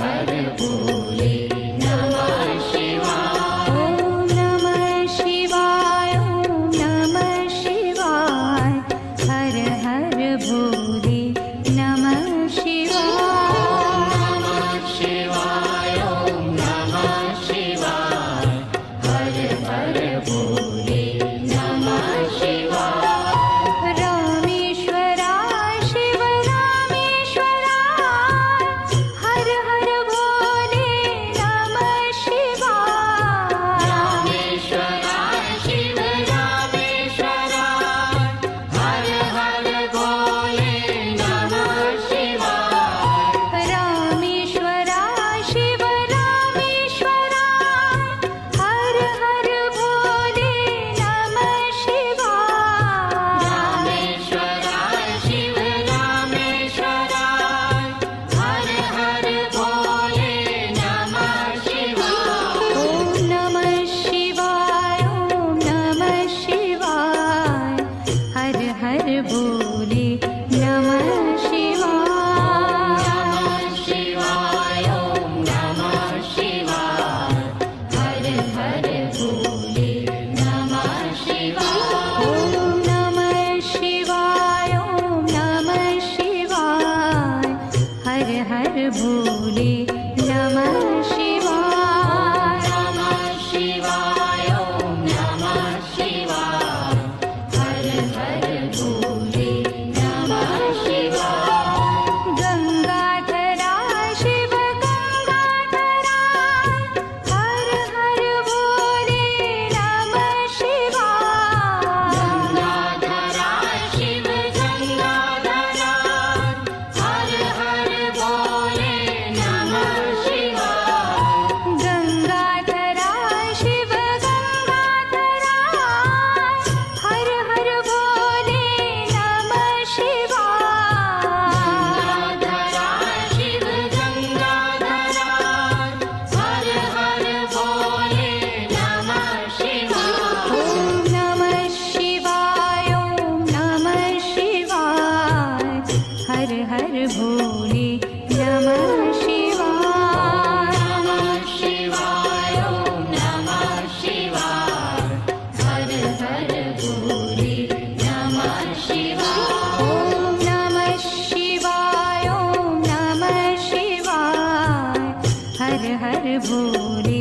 हर भोले नमः शिवाय। ओम नमः शिवाय, ओम नमः शिवाय, हर हर भोले नमः शिवाय। नमः शिवाय, ओम नमः शिवाय, हर हर भोले नमः शिवाय। रामेश्वराय शिव रामेश्वराय, हर हर भोले नमः शिवाय। रामेश्वराय शिव रामेश्वराय, हर हर भोले नमः शिवाय। रामेश्वराय शिव रामेश्वराय, हर हर भोले नमः शिवाय। रामेश्वराय शिव रामेश्वराय, हर हर भोले नमः शिवाय। ओम नमः शिवाय, ओम नमः शिवाय, हर हर भोले नमः शिवाय। नमः शिवाय, ओम नमः शिवाय, हर हर भोले नमः शिवाय। ओम नमः शिवाय, ओम नमः शिवाय, हर हर भोले नमः शिवाय। नमः शिवाय, ओम नमः शिवाय, हर हर भोले नमः शिवाय। गंगाधराय शिव गंगाधराय, हर हर भोले नमः शिवाय। गंगाधराय शिव गंगाधराय, हर हर भोले नमः शिवाय। गंगाधराय शिव गंगाधराय, हर हर भोले नमः शिवाय। गंगाधराय शिव गंगाधराय, हर हर भोले नमः शिवाय। ओम नमः शिवाय, ओम नमः शिवाय, हर हर भोले नमः शिवाय। नमः शिवाय, ओम नमः शिवाय, हर हर भोले नमः शिवाय। ओम नमः शिवाय, ओम नमः शिवाय, हर हर भोले